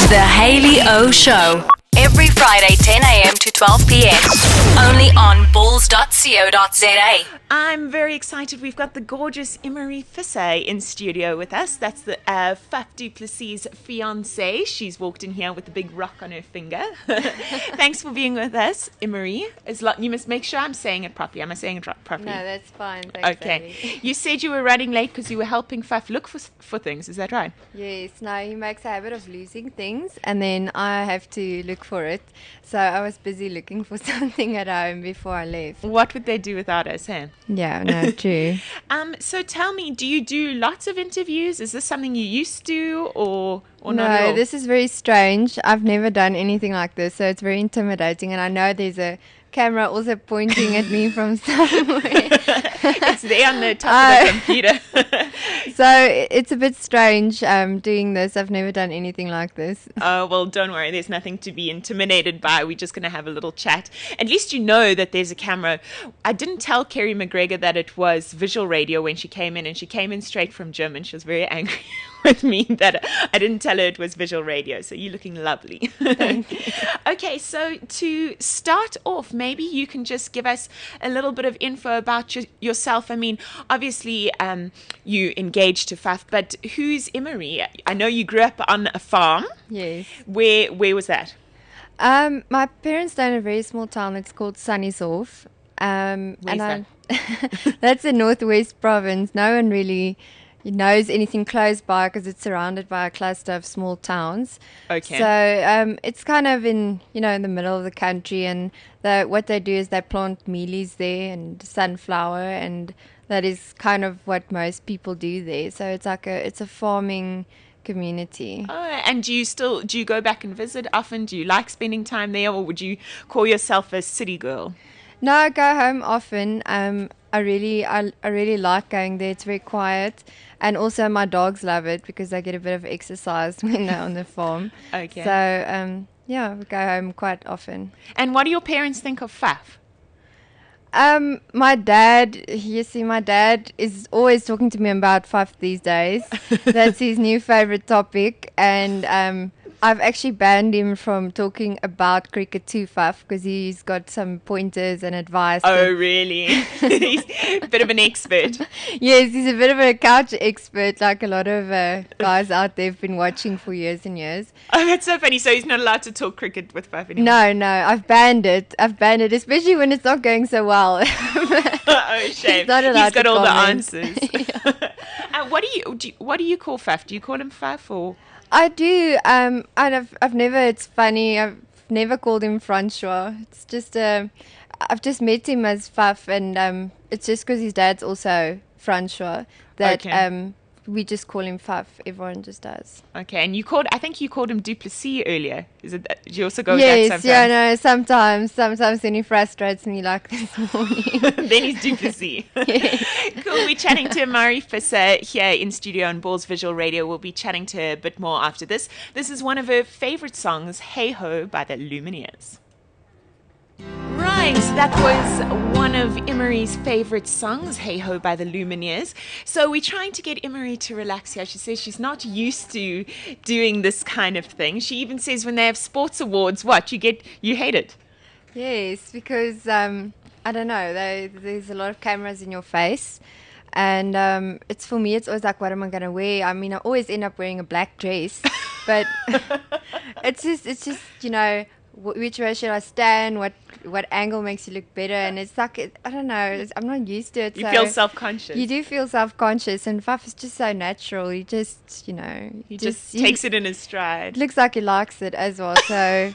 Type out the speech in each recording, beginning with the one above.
The Hayley O Show. Every Friday, 10 a.m. to 12 p.m. Only on balls.co.za. I'm very excited. We've got the gorgeous Imari Visser in studio with us. That's the Faf du Plessis' fiancée. She's walked in here with a big rock on her finger. Thanks for being with us, Imari. You must make sure I'm saying it properly. Am I saying it properly? No, that's fine. Thanks, okay. Abby. You said you were running late because you were helping Faf look for things. Is that right? Yes. No, he makes a habit of losing things, and then I have to look for it. So I was busy looking for something at home before I left. What would they do without us, hey? Yeah, no, true. So tell me, do you do lots of interviews? Is this something you used to or not at all? No, this is very strange. I've never done anything like this, so it's very intimidating. And I know there's a camera also pointing at me from somewhere. It's there on the top of the computer. So it's a bit strange doing this. I've never done anything like this. Oh, well, don't worry. There's nothing to be intimidated by. We're just going to have a little chat. At least you know that there's a camera. I didn't tell Kerry McGregor that it was visual radio when she came in, and she came in straight from gym, and she was very angry with me that I didn't tell her it was visual radio. So you're looking lovely. Thank you. Okay, so to start off, maybe you can just give us a little bit of info about yourself. I mean, obviously you engaged to Faf, but who's Imari? I know you grew up on a farm. Yes. Where was that? My parents live in a very small town. It's called Sunnyhof. Where's that? That's the Northwest Province. No one really knows anything close by because it's surrounded by a cluster of small towns. Okay. So it's kind of in the middle of the country, and what they do is they plant mealies there and sunflower, and that is kind of what most people do there. So it's a farming community. Oh, and do you go back and visit often? Do you like spending time there, or would you call yourself a city girl? No, I go home often. I really like going there. It's very quiet, and also my dogs love it because they get a bit of exercise when they're on the farm. Okay. So yeah, we go home quite often. And what do your parents think of Faf? My dad is always talking to me about Faf these days. That's his new favorite topic, and I've actually banned him from talking about cricket to Faf because he's got some pointers and advice. Oh, really? He's a bit of an expert. Yes, he's a bit of a couch expert, like a lot of guys out there have been watching for years and years. Oh, that's so funny. So he's not allowed to talk cricket with Faf anymore? No, I've banned it, especially when it's not going so well. Oh, shame. He's not allowed He's got to all comment. the answers. What do you call Faf? Do you call him Faf or? I do. I've never called him Francois. It's just I've just met him as Faf, and it's just because his dad's also Francois that Okay. We just call him Faf. Everyone just does. Okay, and I think you called him Duplessis earlier. Is it? Do you also go Yes, with that sometimes? Sometimes when he frustrates me, like this morning. Then he's Duplessis. Cool. We're chatting to Imari Visser here in studio on Balls Visual Radio. We'll be chatting to her a bit more after this. This is one of her favorite songs, Hey Ho by the Lumineers. Right, that was one of Imari's favorite songs, Hey Ho by the Lumineers. So we're trying to get Imari to relax here. She says she's not used to doing this kind of thing. She even says when they have sports awards, you hate it. Yes, because I don't know, there's a lot of cameras in your face, and it's always like, what am I gonna wear? I mean, I always end up wearing a black dress, but it's just which way should I stand? What angle makes you look better? And it's like I don't know. I'm not used to it. You feel self-conscious. You do feel self-conscious, and Faf is just so natural. He just takes it in his stride. It looks like he likes it as well. So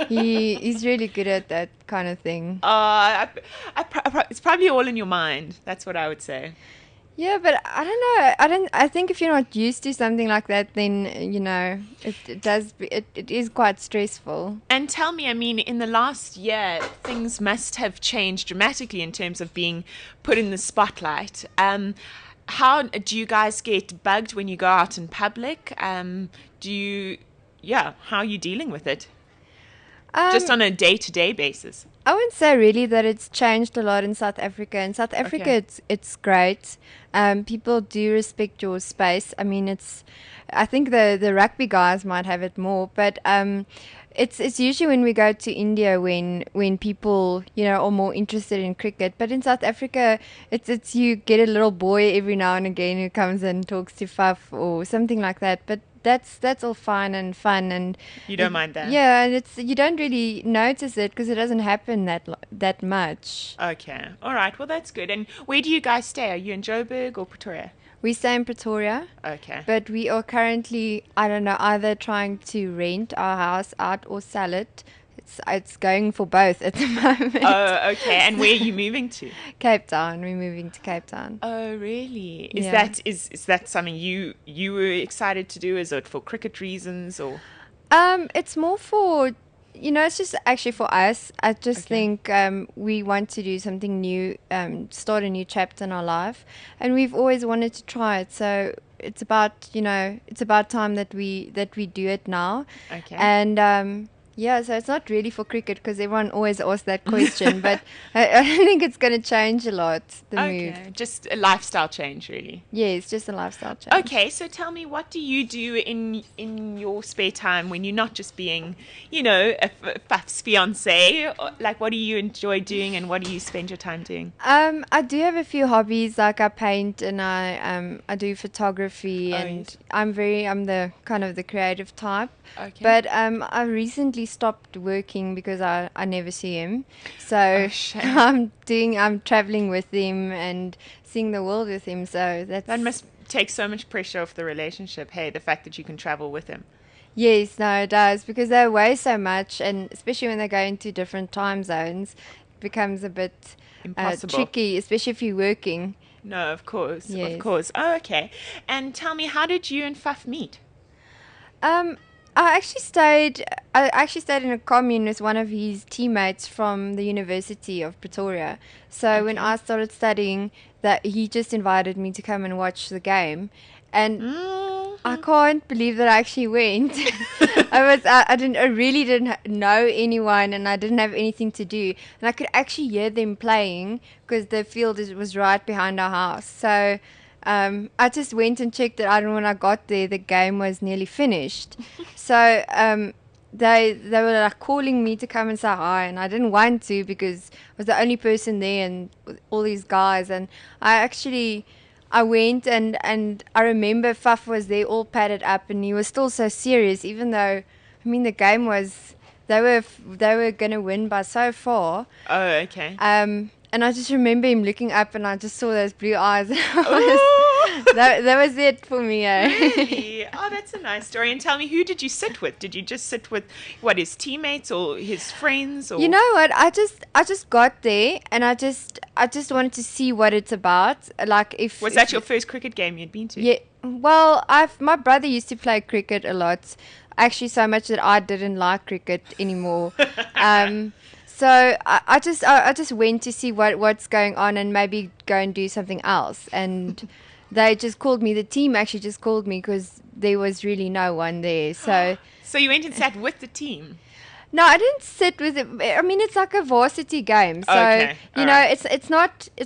he's really good at that kind of thing. It's probably all in your mind. That's what I would say. Yeah, but I don't know. I think if you're not used to something like that, then it is quite stressful. And tell me, I mean, in the last year, things must have changed dramatically in terms of being put in the spotlight. How do you guys get bugged when you go out in public? How are you dealing with it? just on a day-to-day basis? I wouldn't say really that it's changed a lot in South Africa. In South Africa, Okay. it's great. People do respect your space. I mean, I think the rugby guys might have it more, but it's usually when we go to India when people are more interested in cricket. But in South Africa, it's you get a little boy every now and again who comes and talks to Faf or something like that. But that's all fine and fun, and You don't mind that? yeah, and you don't really notice it because it doesn't happen that much. Okay. All right. Well, that's good. And where do you guys stay? Are you in Joburg or Pretoria? We stay in Pretoria, Okay. but we are currently, I don't know, either trying to rent our house out or sell it. It's going for both at the moment. Oh, okay. And where are you moving to? Cape Town. We're moving to Cape Town. Oh, really? Is Yeah. that is that something you were excited to do? Is it for cricket reasons or? It's more for, it's just actually for us. I just Okay. think we want to do something new, start a new chapter in our life, and we've always wanted to try it. So it's about time that we do it now. Okay. And yeah, so it's not really for cricket because everyone always asks that question, but I don't think it's going to change a lot, the move. Okay. Just a lifestyle change, really. Yeah, it's just a lifestyle change. Okay, so tell me, what do you do in your spare time when you're not just being, a Faf's fiance? Like, what do you enjoy doing, and what do you spend your time doing? I do have a few hobbies, like I paint and I do photography, Oh, and yes. I'm the kind of the creative type. Okay. But I recently stopped working because I never see him. So shame. I'm traveling with him and seeing the world with him. So That must take so much pressure off the relationship. Hey, the fact that you can travel with him. Yes, no, it does, because they weigh so much, and especially when they go into different time zones, it becomes a bit Impossible. tricky, especially if you're working. No, of course, of Yes. course. Oh, okay. And tell me, how did you and Faf meet? I actually stayed in a commune with one of his teammates from the University of Pretoria. So when Okay. I started studying, that he just invited me to come and watch the game, and I can't believe that I actually went. I really didn't know anyone, and I didn't have anything to do, and I could actually hear them playing because the field was right behind our house. So I just went and checked it out, and when I got there, the game was nearly finished. So they were like calling me to come and say hi, and I didn't want to because I was the only person there and with all these guys. And I went, and I remember Faf was there all padded up, and he was still so serious, even though, I mean, the game was, they were going to win by so far. Oh, okay. And I just remember him looking up, and I just saw those blue eyes. Ooh. that was it for me. Really? Oh, that's a nice story. And tell me, who did you sit with? Did you just sit with, his teammates or his friends? Or? You know what? I just got there, and I just wanted to see what it's about. Like, Was that your first cricket game you'd been to? Yeah. Well, my brother used to play cricket a lot. Actually, so much that I didn't like cricket anymore. So I just went to see what's going on and maybe go and do something else. And they just called me. The team actually just called me because there was really no one there. So So you went and sat with the team? no, I didn't sit with it. I mean, it's like a varsity game, so Okay, you all know, right. it's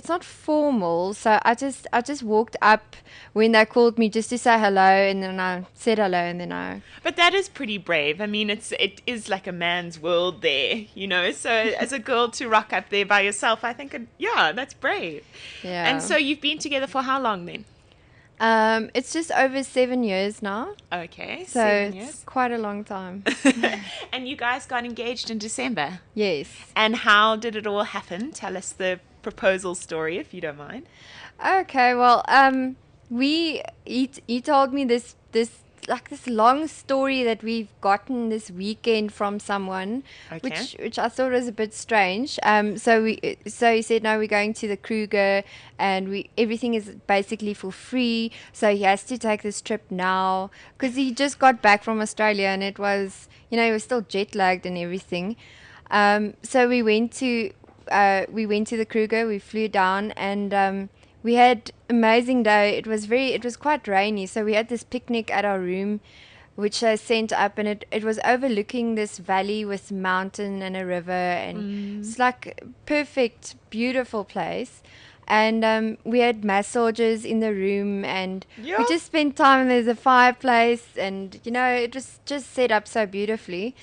not formal. So I just walked up when they called me just to say hello, and then I said hello, and then I. But that is pretty brave. I mean, it is like a man's world there, So as a girl to rock up there by yourself, I think, that's brave. Yeah. And so you've been together for how long then? It's just over 7 years now, Okay, so 7 it's years. quite a long time. And you guys got engaged in December. Yes. And how did it all happen? Tell us the proposal story, if you don't mind. Okay, well, he told me this long story that we've gotten this weekend from someone, Okay. which I thought was a bit strange. So he said, no, we're going to the Kruger, and everything is basically for free. So he has to take this trip now because he just got back from Australia, and it was, he was still jet lagged and everything. So we went to the Kruger. We flew down, and we had amazing day. It was quite rainy, so we had this picnic at our room. which they sent up, and it was overlooking this valley with mountain and a river, and it's like perfect, beautiful place. And we had massages in the room, and Yeah. we just spent time. There's a fireplace, and it was just set up so beautifully.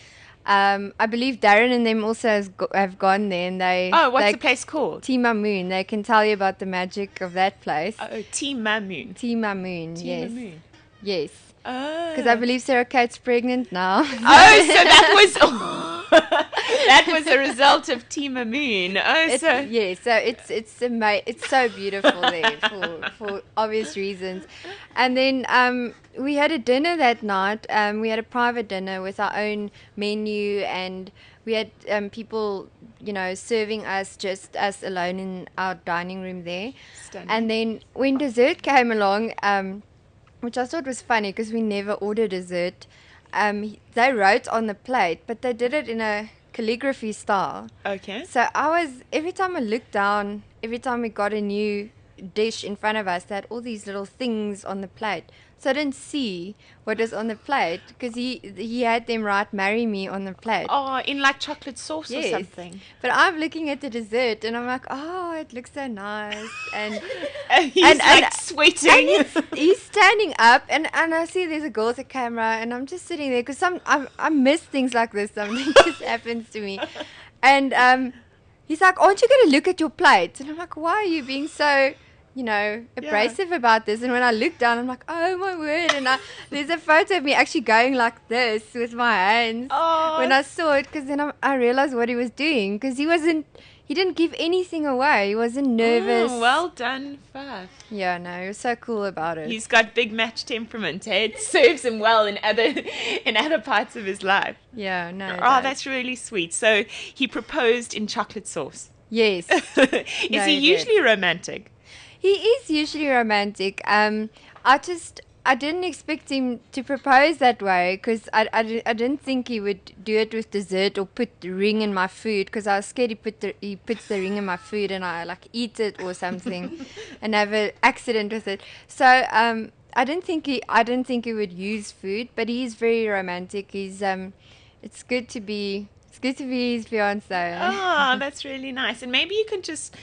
I believe Darren and them also have gone there, and they What's the place called? Tima Moon. They can tell you about the magic of that place. Oh, Tima Moon. Tima Moon, yes. Moon. Yes. Oh. Because I believe Sarah Kate's pregnant now. Oh, so that was that was a result of Tima Moon. It's so beautiful there for obvious reasons. And then we had a dinner that night. We had a private dinner with our own menu, and we had people, serving us, just us alone in our dining room there. Stunning. And then when dessert came along, which I thought was funny because we never ordered dessert. They wrote on the plate, but they did it in a calligraphy style. Okay. So every time I looked down, every time we got a new dish in front of us, they had all these little things on the plate. So I didn't see what was on the plate because he had them write "Marry Me" on the plate. Oh, in like chocolate sauce or Yes. something. But I'm looking at the dessert and I'm like, oh, it looks so nice. And He's like sweating. and he's standing up, and I see there's a girl with a camera, and I'm just sitting there because I miss things like this. Something just happens to me. And he's like, aren't you going to look at your plate? And I'm like, why are you being so abrasive about this? And when I look down, I'm like, oh my word. And there's a photo of me actually going like this with my hands when I saw it, because then I realized what he was doing, because he didn't give anything away. He wasn't nervous. Oh, well done, Faf. Yeah, no, he was so cool about it. He's got big match temperament. Eh? It serves him well in other parts of his life. Yeah, no. Oh, that's really sweet. So he proposed in chocolate sauce. Yes. Is No, he he did. usually romantic? He is usually romantic. I didn't expect him to propose that way, because I didn't think he would do it with dessert or put the ring in my food, because I was scared he puts the ring in my food and I like eat it or something and have an accident with it. So I didn't think he would use food, but he is very romantic. It's good to be his fiance. Oh, that's really nice. And maybe you can just,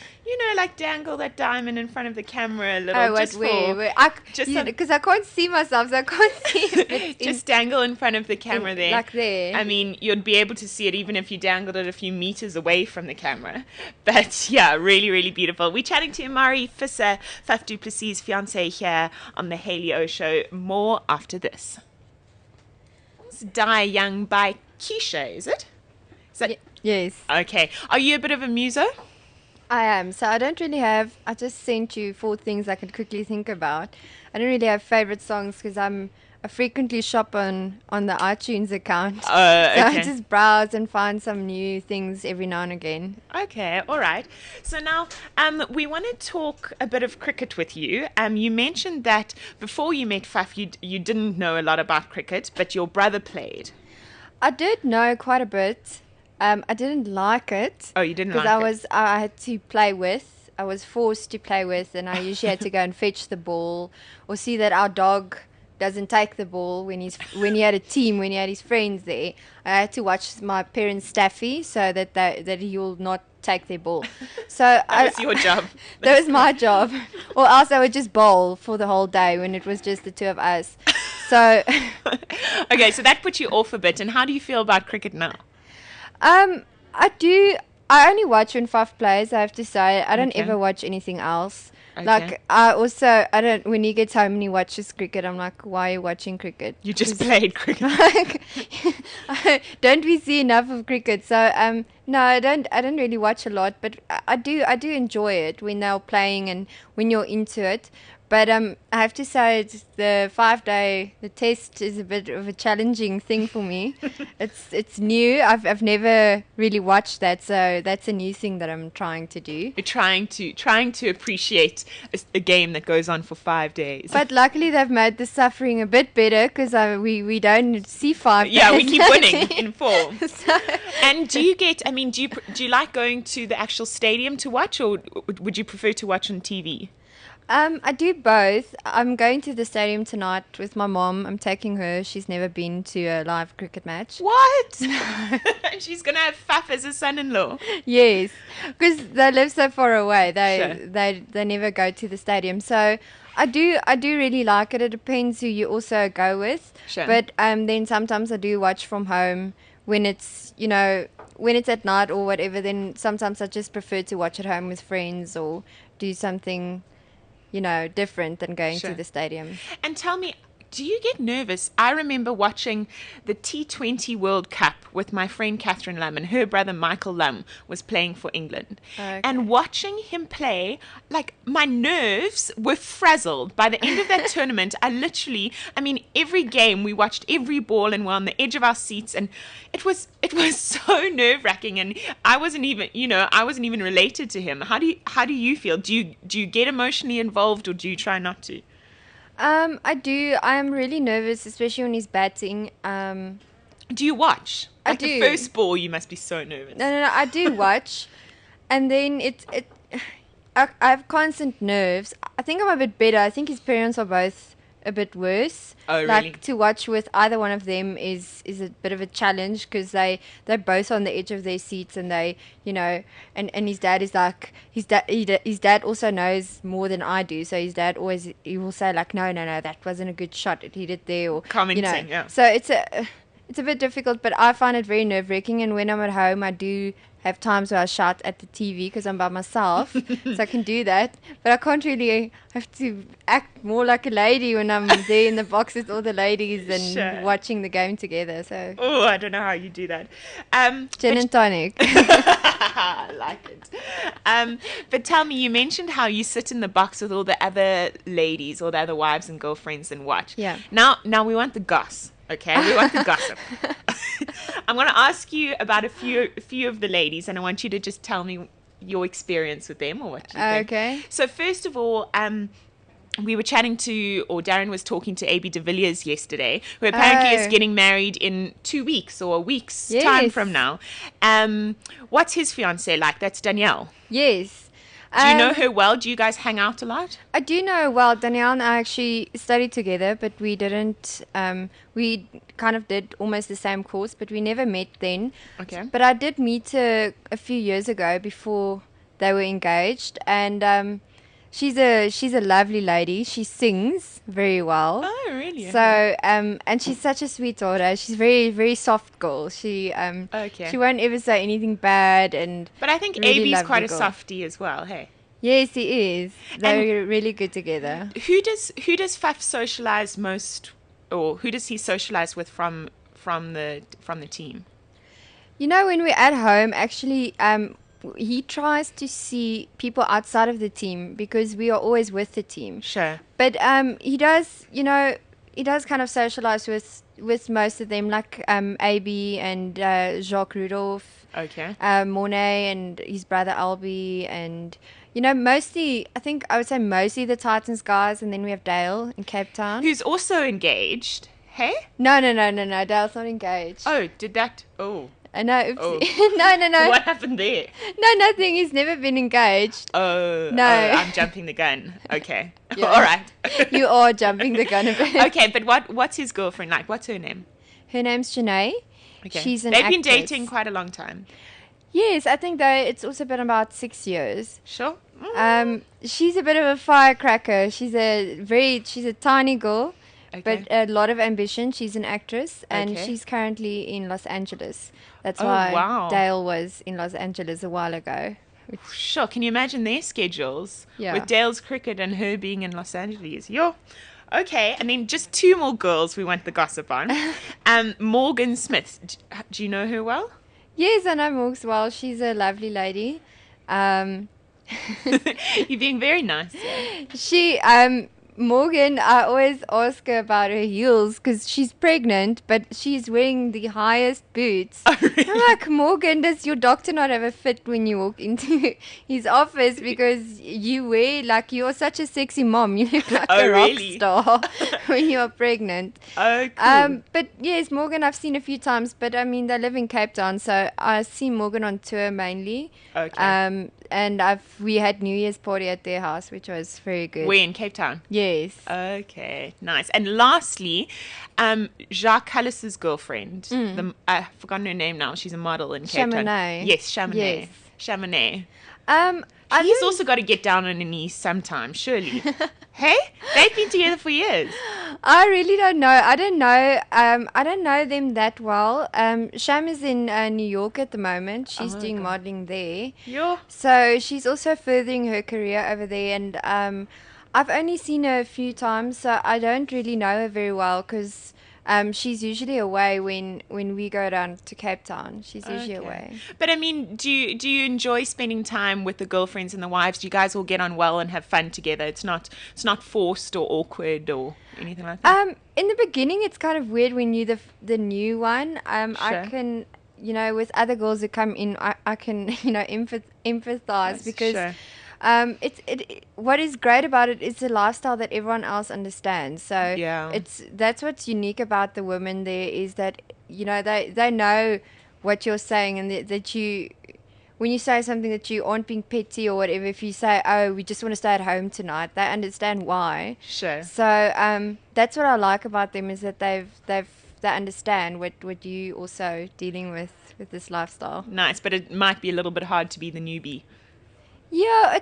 like dangle that diamond in front of the camera a little. Oh, just where? just some- Because I can't see myself, so I can't see if it's just dangle in front of the camera there. like there. I mean, you'd be able to see it even if you dangled it a few meters away from the camera. But yeah, really, really beautiful. We're chatting to Imari Visser, Faf du Plessis' fiance, here on the Hayley O Show. More after this. It's Die Young by Keisha, is it? Is that Yes, okay? Are you a bit of a muso? I am. So I don't really have. I just sent you 4 things I could quickly think about. I don't really have favorite songs because I frequently shop on the iTunes account. So Okay. I just browse and find some new things every now and again. Okay, all right. So now we want to talk a bit of cricket with you. You mentioned that before you met Faf, you didn't know a lot about cricket, but your brother played. I did know quite a bit. I didn't like it. Oh, you didn't like Because I had to play with. I was forced to play with, and I usually had to go and fetch the ball or see that our dog doesn't take the ball when he had a team, when he had his friends there. I had to watch my parents' staffy so that he will not take their ball. So That was your job. That was my job. Or else I would just bowl for the whole day when it was just the 2 of us. So Okay, so that put you off a bit. And how do you feel about cricket now? I only watch when Faf plays, I have to say. I don't Okay. ever watch anything else. Okay. Like, when he gets home and he watches cricket, I'm like, why are you watching cricket? You just played cricket. Like, don't we see enough of cricket? So, no, I don't really watch a lot, but I do enjoy it when they're playing and when you're into it. But I have to say, the test is a bit of a challenging thing for me. It's new. I've never really watched that, so that's a new thing that I'm trying to do. You're trying to appreciate a game that goes on for 5 days. But luckily, they've made the suffering a bit better because we don't see 5 yeah, we days. keep winning in form. So, And do you like going to the actual stadium to watch, or would you prefer to watch on TV? I do both. I'm going to the stadium tonight with my mom. I'm taking her. She's never been to a live cricket match. What? She's going to have Faf as a son-in-law. Yes, because they live so far away. Sure. They never go to the stadium. So I do really like it. It depends who you also go with. Sure. But then sometimes I do watch from home when it's when it's at night or whatever. Then sometimes I just prefer to watch at home with friends or do something different than going Sure. to the stadium. And tell me, do you get nervous? I remember watching the T20 World Cup with my friend Catherine Lum, and her brother Michael Lum was playing for England. Okay. And watching him play, like, my nerves were frazzled. By the end of that tournament, every game we watched every ball and we're on the edge of our seats, and it was so nerve-wracking, and I wasn't even related to him. How do you feel? Do you get emotionally involved, or do you try not to? I do. I am really nervous, especially when he's batting. Do you watch? I Like the do. first ball, you must be so nervous. No, I do watch, and then I have constant nerves. I think I'm a bit better. I think his parents are both a bit worse. Oh, really? Like to watch with either one of them is a bit of a challenge because they're both on the edge of their seats, and they and his dad is like his dad also knows more than I do. So his dad he will say like no, that wasn't a good shot. It hit it there, or Commenting, yeah. So it's a bit difficult, but I find it very nerve-wracking. And when I'm at home, I do have times where I shout at the TV because I'm by myself, so I can do that. But I can't really have to act more like a lady when I'm there in the box with all the ladies and Sure. watching the game together. So Oh, I don't know how you do that. gin and tonic. I like it. But tell me, you mentioned how you sit in the box with all the other ladies or the other wives and girlfriends and watch. Yeah. Now we want the goss. Okay, we want the gossip. I'm going to ask you about a few of the ladies, and I want you to just tell me your experience with them or what you think. Okay. So first of all, we were Darren was talking to AB de Villiers yesterday, who apparently is Oh. getting married in 2 weeks or a week's Yes. time from now. What's his fiancée like? That's Danielle. Yes. Do you know her well? Do you guys hang out a lot? I do know well. Danielle and I actually studied together, but we didn't. We kind of did almost the same course, but we never met then. Okay. But I did meet her a few years ago before they were engaged, and she's a lovely lady. She sings very well. Oh, really? So and she's such a sweet daughter. She's very very soft girl. She Okay. she won't ever say anything bad, and But I think really AB's quite lovely a girl. softie as well, hey? Yes, he is. They're really good together. Who does Faf socialize most, or who does he socialize with from the team? When we're at home, actually, he tries to see people outside of the team because we are always with the team. Sure. But he does kind of socialize with most of them, like AB and Jacques Rudolph, Okay. Mornay and his brother Albie, and mostly, I would say mostly the Titans guys, and then we have Dale in Cape Town. Who's also engaged? Hey? No, Dale's not engaged. Oh, did that? Oh. No, oopsie. Oh. No. What happened there? No, nothing. He's never been engaged. Oh. No. Oh, I'm jumping the gun. Okay. Yeah. All right. You are jumping the gun a bit. Okay, but what's his girlfriend like? What's her name? Her name's Janae. Okay. She's an They've been actress. dating quite a long time. Yes, I think though it's also been about 6 years. Sure. She's a bit of a firecracker. She's a tiny girl, Okay. but a lot of ambition. She's an actress, and Okay. she's currently in Los Angeles. That's Oh, why wow. Dale was in Los Angeles a while ago. Sure. Can you imagine their schedules? Yeah. With Dale's cricket and her being in Los Angeles. Yo. Okay, and then just two more girls we want the gossip on. Morgan Smith. Do you know her well? Yes, I know Morgs well. She's a lovely lady. You're being very nice. Yeah. She Morgan, I always ask her about her heels because she's pregnant, but she's wearing the highest boots. Oh, really? I'm like, Morgan, does your doctor not have a fit when you walk into his office? Because you wear, like, you're such a sexy mom. You look like Oh, a rock really? star when you are pregnant. Oh, cool. But yes, Morgan, I've seen a few times, but I mean, they live in Cape Town, so I see Morgan on tour mainly. Okay. And we had New Year's party at their house, which was very good. We're in Cape Town. Yes. Okay, nice. And lastly, Jacques Callis's girlfriend, I've forgotten her name now. She's a model in Cape Town. Chamonix. Yes, Chamonix. Yes. Chamonix. I He's don't- also got to get down on his knees sometime, surely. Hey, they've been together for years. I really don't know. I don't know. I don't know them that well. Sham is in New York at the moment. She's Oh, doing God. modeling there. Yeah. So she's also furthering her career over there. And I've only seen her a few times, so I don't really know her very well because she's usually away when we go down to Cape Town. She's usually away. But I mean, do you enjoy spending time with the girlfriends and the wives? Do you guys all get on well and have fun together? It's not forced or awkward or anything like that. In the beginning, it's kind of weird when you're the new one. I Sure. can, with other girls who come in, I can, empathize because Sure. what is great about it is the lifestyle that everyone else understands. So Yeah. that's what's unique about the women there is that they know what you're saying and that you. When you say something that you aren't being petty or whatever, if you say, "Oh, we just want to stay at home tonight," they understand why. Sure. So that's what I like about them is that they understand what you also dealing with this lifestyle. Nice, but it might be a little bit hard to be the newbie. Yeah,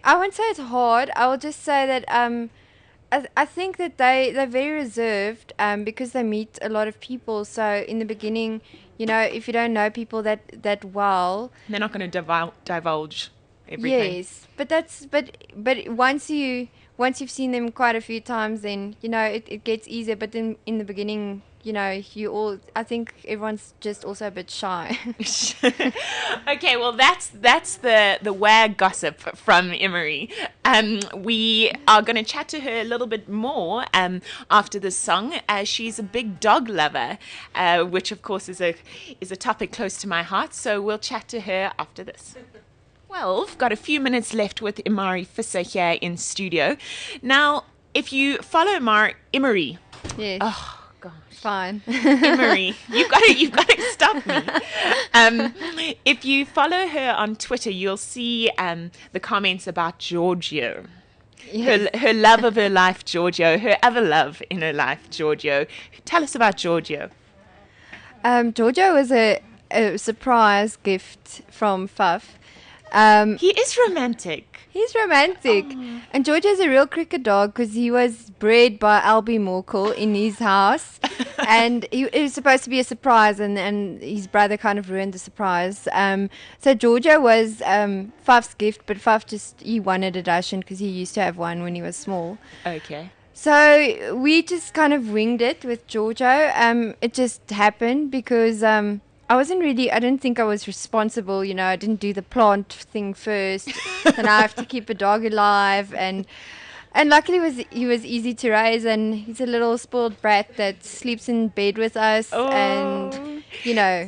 I won't say it's hard. I will just say that I think that they're very reserved because they meet a lot of people. So in the beginning, if you don't know people that well, They're not going to divulge everything. yes, but once you've seen them quite a few times, then it gets easier. But then in the beginning, I think everyone's just also a bit shy. Okay, well that's the wag gossip from Imari. We are going to chat to her a little bit more after this song. She's a big dog lover, which of course is a topic close to my heart. So we'll chat to her after this. Well, we've got a few minutes left with Imari Visser here in studio. Now, if you follow Imari, Yes. oh gosh. Fine. Imari, you've got to stop me. If you follow her on Twitter, you'll see the comments about Giorgio. Yes. Her love of her life, Giorgio. Her other love in her life, Giorgio. Tell us about Giorgio. Giorgio was a surprise gift from Fuff. He is romantic. He's romantic. And Giorgio's a real cricket dog because he was bred by Albie Morkel in his house. And it was supposed to be a surprise, and his brother kind of ruined the surprise. So Giorgio was Fuff's gift, but Fuff he wanted a Dachshund because he used to have one when he was small. Okay. So we just kind of winged it with Giorgio. It just happened because I didn't think I was responsible. I didn't do the plant thing first. And I have to keep a dog alive. And luckily he was easy to raise, and he's a little spoiled brat that sleeps in bed with us. Oh. And,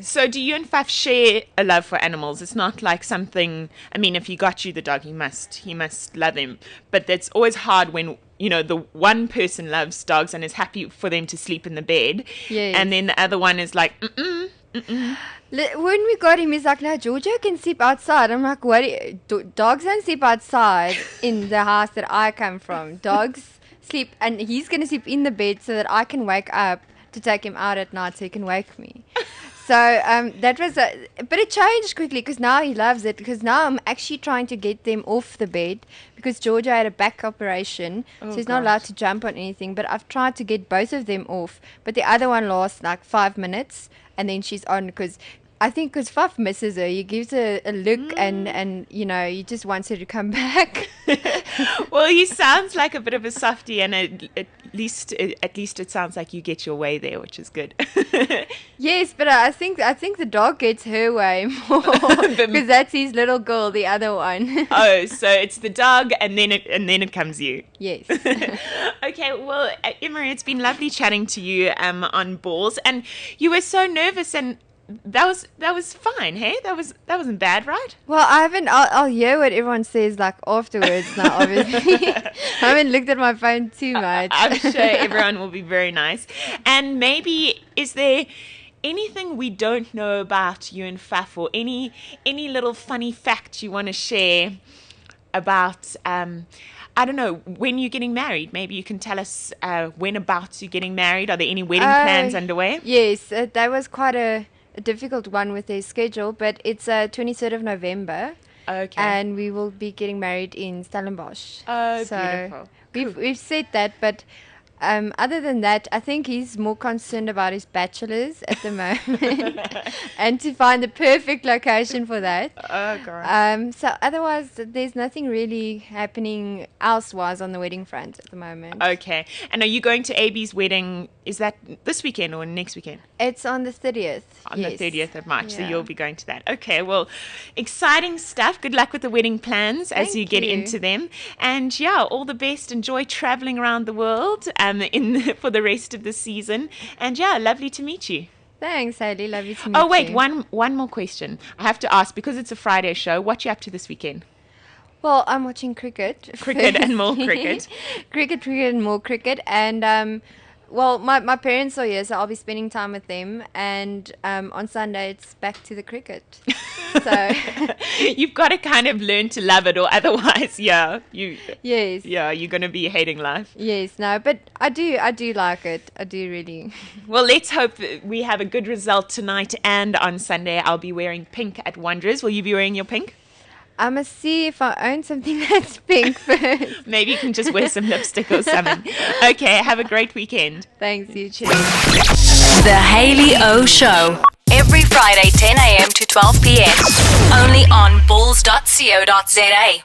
So do you and Faf share a love for animals? It's not like something, I mean, if he got you the dog, he must love him. But that's always hard when, the one person loves dogs and is happy for them to sleep in the bed. Yes. And then the other one is like, When we got him, he's like, "No, Giorgio can sleep outside." I'm like, "What? Dogs don't sleep outside in the house that I come from. Dogs sleep, and he's going to sleep in the bed so that I can wake up to take him out at night so he can wake me." So that was but it changed quickly because now he loves it, because now I'm actually trying to get them off the bed because Giorgio had a back operation, so he's not allowed to jump on anything. But I've tried to get both of them off, but the other one lasts like 5 minutes and then she's on, because I think because Faf misses her, he gives her a look and he just wants her to come back. Well, he sounds like a bit of a softie, and at least it sounds like you get your way there, which is good. Yes, but I think the dog gets her way more because that's his little girl, the other one. Oh, so it's the dog, and then it comes you. Yes. Okay, well, Imari, it's been lovely chatting to you on Balls, and you were so nervous, and that was fine, hey? That wasn't bad, right? Well, I haven't. I'll hear what everyone says like afterwards. Now, obviously, I haven't looked at my phone too much. I'm sure everyone will be very nice. And maybe, is there anything we don't know about you and Faf, or any little funny fact you want to share about? I don't know, when you're getting married. Maybe you can tell us when about you're getting married. Are there any wedding plans underway? Yes, that was quite a difficult one with their schedule, but it's 23rd of November. Okay. And we will be getting married in Stellenbosch. Oh, so beautiful. We've said that, but other than that, I think he's more concerned about his bachelor's at the moment and to find the perfect location for that. Oh, God. So otherwise, there's nothing really happening elsewise on the wedding front at the moment. Okay. And are you going to AB's wedding? Is that this weekend or next weekend? It's on the 30th. On the 30th of March, so Yeah. you'll be going to that. Okay, well, exciting stuff. Good luck with the wedding plans as you get into them. And yeah, all the best. Enjoy traveling around the world for the rest of the season. And yeah, lovely to meet you. Thanks, Hayley. Lovely to meet you. Oh, wait, one more question. I have to ask, because it's a Friday show, what you up to this weekend? Well, I'm watching cricket. Cricket and more cricket. cricket and more cricket. And well, my parents are here, so I'll be spending time with them. And on Sunday, it's back to the cricket. So you've got to kind of learn to love it, or otherwise, yes, you're going to be hating life. Yes, no, but I do like it. I do really. Well, let's hope that we have a good result tonight and on Sunday. I'll be wearing pink at Wanderers. Will you be wearing your pink? I must see if I own something that's pink first. Maybe you can just wear some lipstick or something. Okay, have a great weekend. Thanks, you too. The Hayley O Show. Every Friday, 10 a.m. to 12 p.m. Only on balls.co.za.